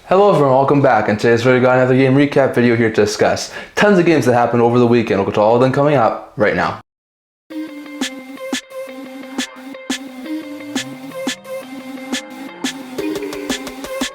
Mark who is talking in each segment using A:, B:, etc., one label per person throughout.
A: Hello everyone, welcome back. In today's video, we got another game recap video here to discuss. Tons of games that happened over the weekend. We'll go to all of them coming up right now.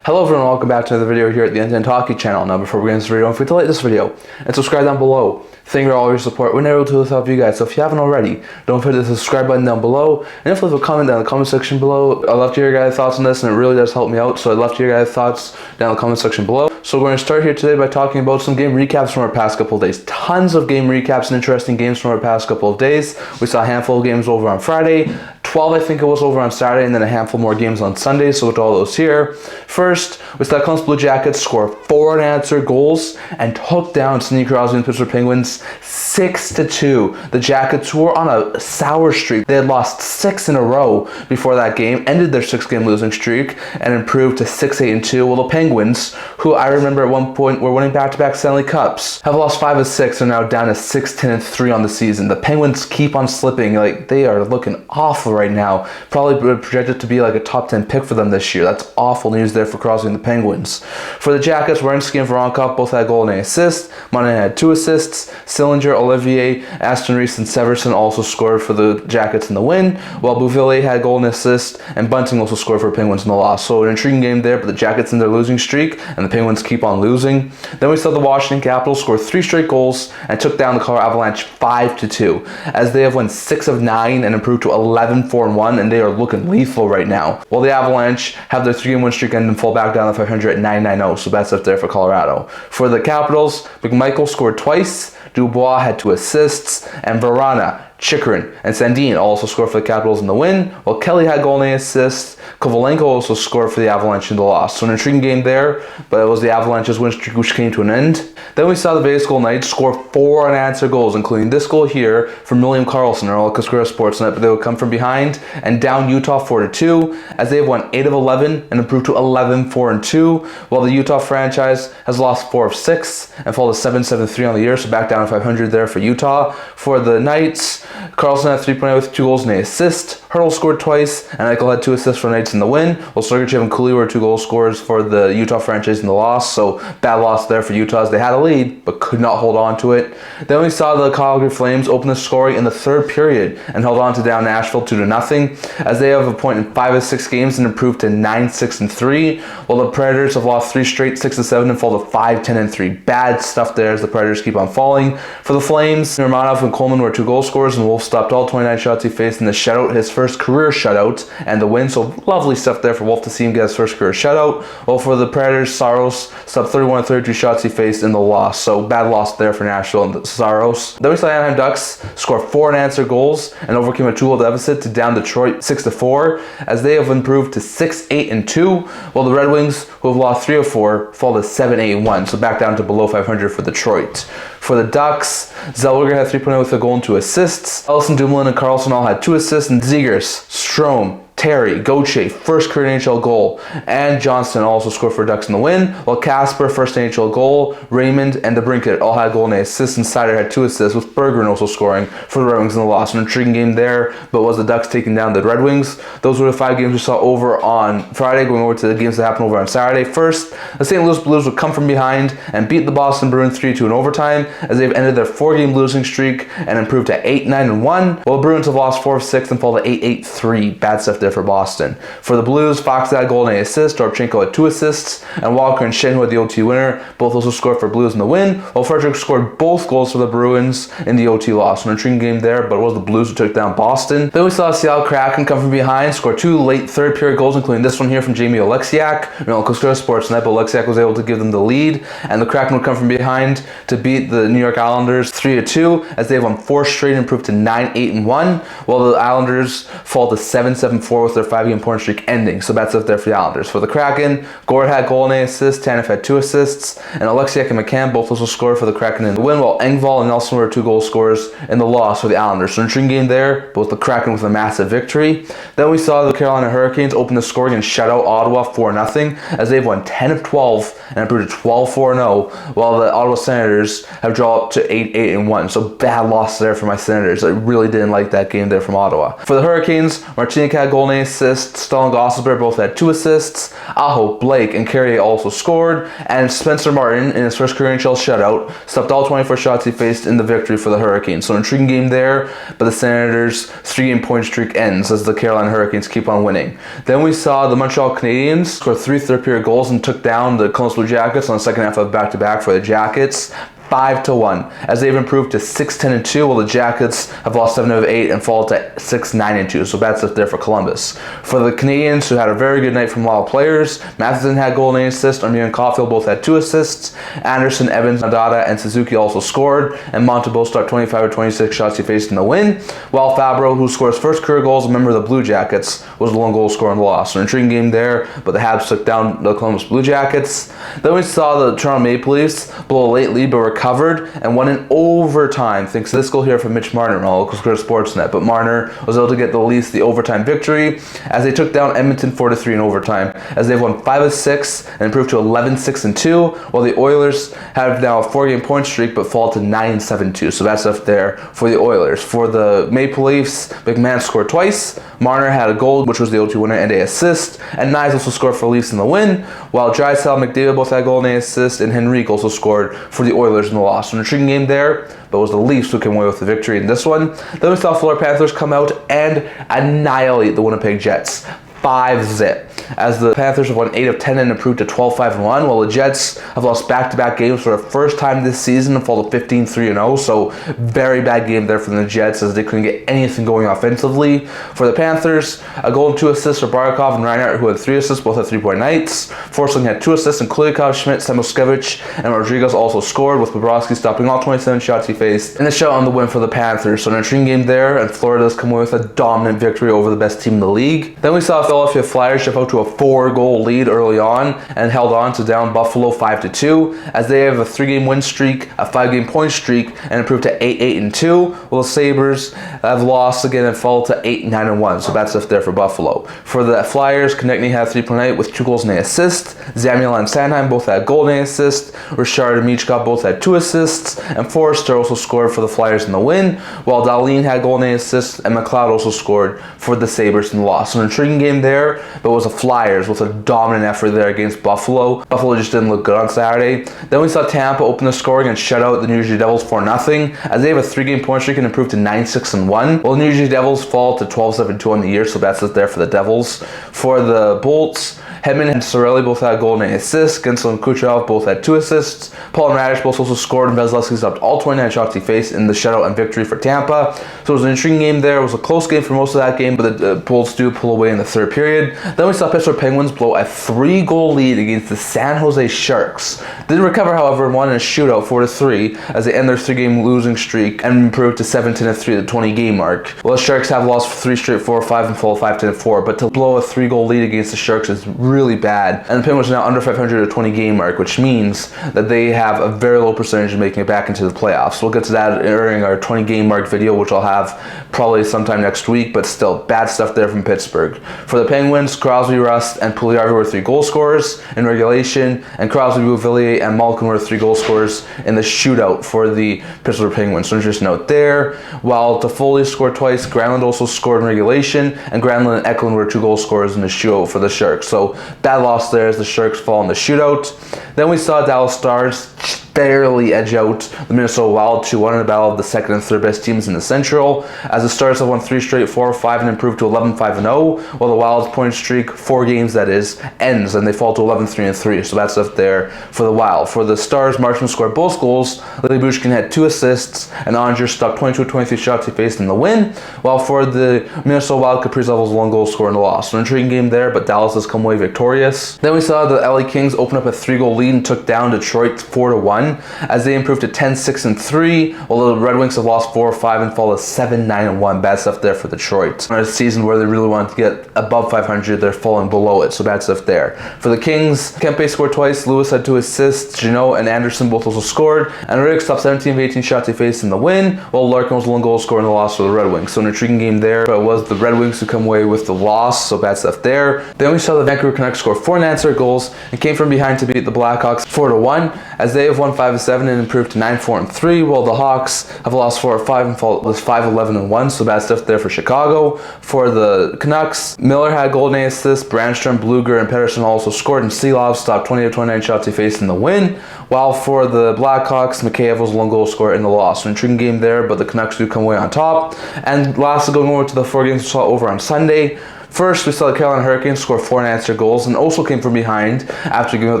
A: Hello everyone, welcome back to another video here at the NHL Hockey channel. Now before we get into this video, don't forget to like this video and subscribe down below. Thank you for all your support. We're able to help you guys, so if you haven't already, don't forget the subscribe button down below, and if you leave a comment down in the comment section below. I'd love to hear your guys' thoughts on this, and it really does help me out, so I'd love to hear your guys' thoughts down in the comment section below. So we're going to start here today by talking about some game recaps from our past couple of days. Tons of game recaps and interesting games from our past couple of days. We saw a handful of games over on Friday, 12 I think it was over on Saturday, and then a handful more games on Sunday, so with all those here. First, we saw Columbus Blue Jackets score 4 unanswered goals and took down Sidney Crosby and Pittsburgh Penguins 6-2. The Jackets were on a sour streak. They had lost 6 in a row before that game, ended their 6-game losing streak, and improved to 6-8-2. Well, the Penguins, who I remember at one point were winning back-to-back Stanley Cups, have lost 5 of 6 and are now down to 6-10-3 on the season. The Penguins keep on slipping. Like, they are looking awful right now. Probably projected to be like a top 10 pick for them this year. That's awful news there for Crosby and the Penguins. For the Jackets, Werenski and Voronkov both had a goal and an assist. Monahan had 2 assists. Sillinger, Olivier, Aston Reese, and Severson also scored for the Jackets in the win, while Bouvelier had a goal and assist, and Bunting also scored for Penguins in the loss. So an intriguing game there, but the Jackets in their losing streak, and the Penguins keep on losing. Then we saw the Washington Capitals score 3 straight goals and took down the Colorado Avalanche 5-2, as they have won 6 of 9 and improved to 11-4-1, and they are looking lethal right now. While the Avalanche have their 3-game win streak and fall back down to 500 at 9-9-0, so that's up there for Colorado. For the Capitals, McMichael scored twice, Dubois had 2 assists, and Verana, Chikrin, and Sandin also scored for the Capitals in the win, while Kelly had goal and assist. Kovalenko also scored for the Avalanche in the loss. So an intriguing game there, but it was the Avalanche's win streak which came to an end. Then we saw the Vegas Golden Knights score 4 unanswered goals, including this goal here from William Karlsson, or all Cascara Sportsnet, but they would come from behind and down Utah 4-2, as they have won 8 of 11 and improved to 11-4-2, while the Utah franchise has lost 4 of 6 and fallen to 7-7-3 on the year, so back down to 500 there for Utah. For the Knights, Karlsson had 3 points with 2 goals and an assist. Hurdle scored twice, and Eichel had 2 assists for the Knights in the win, while Sergachev and Cooley were 2 goal scorers for the Utah franchise in the loss. So bad loss there for Utah, as they had a lead but could not hold on to it. Then we saw the Calgary Flames open the scoring in the 3rd period and held on to down Nashville 2-0, as they have a point in 5 of 6 games and improved to 9-6-3, while the Predators have lost 3 straight 6-7 and fall to 5-10-3. Bad stuff there as the Predators keep on falling. For the Flames, Romanov and Coleman were 2 goal scorers, and Wolf stopped all 29 shots he faced in the shutout, his first career shutout, and the win. So lovely stuff there for Wolf to see him get his first career shutout. While for the Predators, Saros stopped 31 of 32 shots he faced in the loss. So bad loss there for Nashville and Saros. Then we saw Anaheim Ducks score 4 unanswered goals and overcame a 2-goal deficit to down Detroit 6-4, as they have improved to 6-8-2, while the Red Wings, who have lost 3 of 4, fall to 7-8-1, so back down to below 500 for Detroit. For the Ducks, Zellweger had 3 points with a goal and 2 assists. Ellison, Dumoulin, and Karlsson all had 2 assists, and Zegers, Strome, Terry, Gauthier, first career NHL goal, and Johnston also scored for Ducks in the win, while Casper, first NHL goal, Raymond, and DeBrincat all had goal and assists, and Sider had 2 assists, with Bergeron also scoring for the Red Wings in the loss. An intriguing game there, but was the Ducks taking down the Red Wings. Those were the 5 games we saw over on Friday. Going over to the games that happened over on Saturday. First, the St. Louis Blues would come from behind and beat the Boston Bruins 3-2 in overtime, as they've ended their 4-game losing streak and improved to 8-9-1, while the Bruins have lost 4 of 6 and fall to 8-8-3. Bad stuff there for Boston. For the Blues, Fox had a goal and an assist, Dorchenko had 2 assists, and Walker and Shen, who had the OT winner, both also scored for Blues in the win, while Frederick scored both goals for the Bruins in the OT loss. An intriguing game there, but it was the Blues who took down Boston. Then we saw Seattle Kraken come from behind, score 2 late 3rd period goals, including this one here from Jamie Oleksiak. Cascara Sportsnet, but Oleksiak was able to give them the lead, and the Kraken would come from behind to beat the New York Islanders 3-2, as they have won 4 straight and improved to 9-8-1, while the Islanders fall to 7-7-4 with their 5-game point streak ending. So that's up there for the Islanders. For the Kraken, Gord had goal and an assist, Tanev had 2 assists, and Oleksiak and McCann both also scored for the Kraken in the win, while Engvall and Nelson were 2 goal scorers in the loss for the Islanders. So an intriguing game there, but with the Kraken with a massive victory. Then we saw the Carolina Hurricanes open the scoring and shut out Ottawa 4-0, as they've won 10 of 12 and improved to 12-4-0, while the Ottawa Senators have dropped to 8-8-1. So bad loss there for my Senators. I really didn't like that game there from Ottawa. For the Hurricanes, Martinique had goal goal and an assist. Stahl and Gosselbeer both had 2 assists. Aho, Blake, and Carrier also scored. And Spencer Martin, in his first career NHL shutout, stopped all 24 shots he faced in the victory for the Hurricanes. So an intriguing game there, but the Senators' 3-game point streak ends as the Carolina Hurricanes keep on winning. Then we saw the Montreal Canadiens score 3 third-period goals and took down the Columbus Blue Jackets on the second half of back-to-back for the Jackets. 5-1, as they've improved to 6-10-2, while the Jackets have lost 7 of 8 and fallen to 6-9-2. So that's up there for Columbus. For the Canadiens, who had a very good night from a lot of players, Matheson had goal and an assist. Armia and Caulfield both had 2 assists. Anderson, Evans, Nadada, and Suzuki also scored. And Montembeault stopped 25 of 26 shots he faced in the win. While Fabro, who scored his first career goals, a member of the Blue Jackets, was the lone goal scorer in the loss. So an intriguing game there, but the Habs took down the Columbus Blue Jackets. Then we saw the Toronto Maple Leafs blow a late lead, but recovered and won in overtime thanks to this goal here from Mitch Marner on local score Sportsnet. But Marner was able to get the Leafs the overtime victory as they took down Edmonton 4-3 in overtime, as they've won 5 of 6 and improved to 11-6-2, while the Oilers have now a 4-game point streak but fall to 9-7-2. So that's up there for the Oilers. For the Maple Leafs, McMahon scored twice. Marner had a goal, which was the 0-2 winner, and an assist. And Nyes also scored for Leafs in the win, while Draisaitl and McDavid both had a goal and an assist, and Henrique also scored for the Oilers in the loss. So an intriguing game there, but it was the Leafs who came away with the victory in this one. Then we saw Florida Panthers come out and annihilate the Winnipeg Jets. 5-0, as the Panthers have won 8 of 10 and improved to 12-5-1, while the Jets have lost back-to-back games for the first time this season and fall to 15-3-0. So very bad game there for the Jets, as they couldn't get anything going offensively. For the Panthers, a goal and 2 assists for Barkov and Reinhart, who had 3 assists, both had 3-point nights. Forsling had 2 assists, and Kulikov, Schmidt, Samoskevich, and Rodriguez also scored, with Bobrovsky stopping all 27 shots he faced in a shot on the win for the Panthers. So an intriguing game there, and Florida does come away with a dominant victory over the best team in the league. Then we saw Philadelphia Flyers shift out to a 4-goal lead early on and held on to down Buffalo 5-2, as they have a 3-game win streak, a 5-game point streak, and improved to 8-8-2. While the Sabres have lost again and fall to 8-9-1. So that's up there for Buffalo. For the Flyers, Konechny had 3-point night with 2 goals and an assist. Zamiel and Sanheim both had goal and an assist. Richard and Michkov both had 2 assists, and Forrester also scored for the Flyers in the win, while Dahlin had goal and an assist, and McLeod also scored for the Sabres in the loss. So an intriguing game there, but it was the Flyers with a dominant effort there against Buffalo. Buffalo just didn't look good on Saturday. Then we saw Tampa open the scoring and shut out the New Jersey Devils 4-0, as they have a 3-game point streak and improved to 9-6-1. Well, the New Jersey Devils fall to 12-7-2 on the year, so that's it there for the Devils. For the Bolts, Hedman and Sorelli both had a goal and an assist. Gensel and Kucherov both had 2 assists. Paul and Radish both also scored, and Vasilevsky stopped all 29 shots he faced in the shutout and victory for Tampa. So it was an intriguing game there. It was a close game for most of that game, but the Bolts do pull away in the third period. Then we saw Pittsburgh Penguins blow a 3-goal lead against the San Jose Sharks. Did recover, however, and won in a shootout 4-3 as they end their 3-game losing streak and improved to 7-3 at the 20-game mark. Well, the Sharks have lost 3 straight 4-5 and fall 5-4, but to blow a 3-goal lead against the Sharks is really bad. And the Penguins are now under 500 at the 20-game mark, which means that they have a very low percentage of making it back into the playoffs. We'll get to that during our 20-game mark video, which I'll have probably sometime next week, but still, bad stuff there from Pittsburgh. For the Penguins, Crosby, Rust, and Puljujarvi were 3 goal scorers in regulation, and Crosby, Bouvillier, and Malkin were 3 goal scorers in the shootout for the Pittsburgh Penguins. So just note there, while Toffoli scored twice, Granlund also scored in regulation, and Granlund and Eklund were 2 goal scorers in the shootout for the Sharks. So bad loss there as the Sharks fall in the shootout. Then we saw Dallas Stars barely edge out the Minnesota Wild 2-1 in the battle of the second and third best teams in the Central, as the Stars have won 3 straight 4-5 and improved to 11-5-0, while the Wild's point streak, 4 games that is, ends and they fall to 11-3-3. So that's up there for the Wild. For the Stars, Marchman scored both goals, Lily Bushkin had 2 assists, and Onger stopped 22-23 shots he faced in the win, while for the Minnesota Wild, Kaprizov was 1 goal scorer in the loss. So an intriguing game there, but Dallas has come away victorious. Then we saw the LA Kings open up a 3-goal lead and took down Detroit 4-1, as they improved to 10-6-3, while the Red Wings have lost 4-5 and fall to 7-9-1. Bad stuff there for Detroit. In a season where they really wanted to get above 500, they're falling below it, so bad stuff there. For the Kings, Kempe scored twice, Lewis had 2 assists, Jeannot and Anderson both also scored, and Rick stopped 17 of 18 shots he faced in the win, while Larkin was 1 goal scorer in the loss for the Red Wings. So an intriguing game there, but it was the Red Wings who come away with the loss, so bad stuff there. Then we saw the Vancouver Canucks score 4 unanswered goals and came from behind to beat the Blackhawks 4-1, as they have won and 5-7 and improved to 9-4-3, while the Hawks have lost 4-5 and was 5-11-1, so bad stuff there for Chicago. For the Canucks, Miller had goal and assists, Brandstrom, Bluger, and Pettersson also scored, and Seelov stopped 20-29 shots he faced in the win. While for the Blackhawks, Mikheyev was the lone goal scorer in the loss. An intriguing game there, but the Canucks do come away on top. And lastly, going over to the 4 games we saw over on Sunday. First, we saw the Carolina Hurricanes score 4 unanswered goals and also came from behind after giving up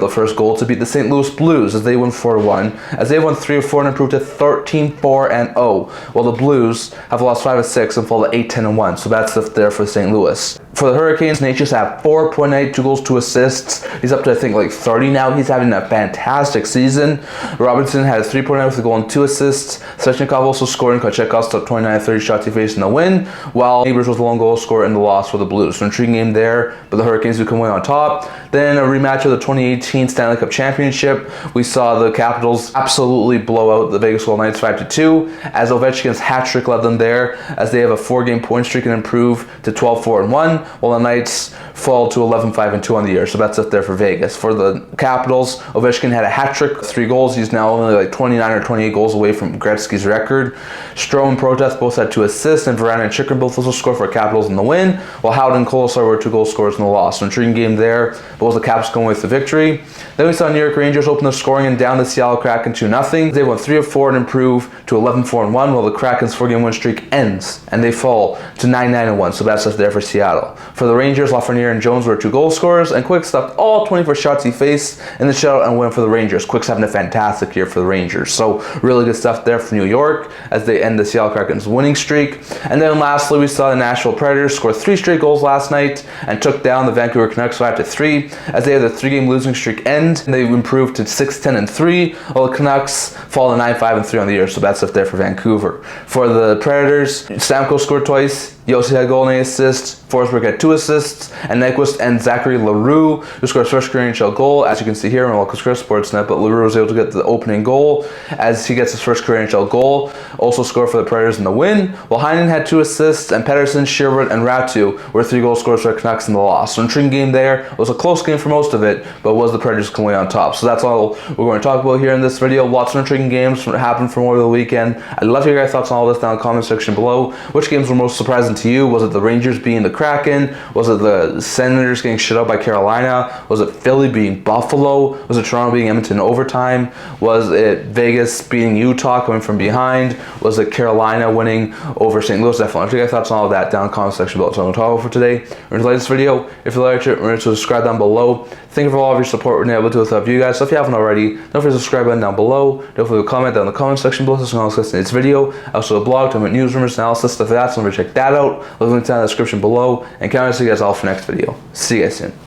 A: the first goal to beat the St. Louis Blues as they won 4-1, as they won 3 of 4 and improved to 13-4-0, while the Blues have lost 5 of 6 and fall to 8-10-1, so that's there for St. Louis. For the Hurricanes, Nate just had 4.8, 2 goals, 2 assists. He's up to, I think, like 30 now. He's having a fantastic season. Robinson had a 3.9 with a goal and 2 assists. Svechnikov also scored, and Kochetkov stopped 29-30 shots he faced in the win, while Neighbors was the lone goal scorer in the loss for the Blues. So an intriguing game there, but the Hurricanes do come away on top. Then a rematch of the 2018 Stanley Cup Championship. We saw the Capitals absolutely blow out the Vegas Golden Knights 5-2, as Ovechkin's hat trick led them there, as they have a 4-game point streak and improve to 12-4-1, while the Knights fall to 11-5-2 on the year. So that's up there for Vegas. For the Capitals, Ovechkin had a hat trick, 3 goals. He's now only like 29 or 28 goals away from Gretzky's record. Strome and Protest both had 2 assists, and Varane and Chychrun both also scored for Capitals in the win, while Howden and Kolesar were 2 goal scorers in the loss. So intriguing game there, but the Caps going with the victory. Then we saw New York Rangers open the scoring and down the Seattle Kraken 2-0. They won 3 of 4 and improve to 11-4-1, while the Kraken's 4-game win streak ends and they fall to 9-9-1. So that's up there for Seattle. For the Rangers, Lafreniere and Jones were 2 goal scorers, and Quick stopped all 24 shots he faced in the shutout and win for the Rangers. Quick's having a fantastic year for the Rangers. So really good stuff there for New York as they end the Seattle Kraken's winning streak. And then lastly, we saw the Nashville Predators score 3 straight goals last night and took down the Vancouver Canucks 5-3 as they had their 3-game losing streak end, and they improved to 6-10-3, while the Canucks fall to 9-5-3 on the year. So that's up there for Vancouver. For the Predators, Stamkos scored twice, Yossi had a goal and an assist, Forsberg had 2 assists, and Nyquist and Zachary Leroux, who scored his first career NHL goal, as you can see here on Local Sportsnet, but Leroux was able to get the opening goal as he gets his first career NHL goal, also scored for the Predators in the win, while Heinen had 2 assists, and Pettersson, Sherwood, and Ratu were 3 goal scorers for the Canucks in the loss. So intriguing game there. It was a close game for most of it, but was the Predators coming away on top. So that's all we're going to talk about here in this video. Lots of intriguing games happened from over the weekend. I'd love to hear your guys' thoughts on all this down in the comment section below. Which games were most surprising to you? Was it the Rangers beating the Kraken? Was it the Senators getting shut out by Carolina? Was it Philly beating Buffalo? Was it Toronto beating Edmonton in overtime? Was it Vegas beating Utah coming from behind? Was it Carolina winning over St. Louis? Definitely. If you guys' thoughts on all of that down in the comment section below. So I'm going to talk about for today. Remember to like this video. If you liked it, remember to subscribe down below. Thank you for all of your support we're able to do without you guys. So if you haven't already, don't forget to subscribe button down below. Don't forget to comment down in the comment section below so you can discuss this video. Also a blog, talking about news, rumors, analysis, stuff like that. So remember to check that out. Leave a link down in the description below. And can't wait to see you guys all for next video. See you guys soon.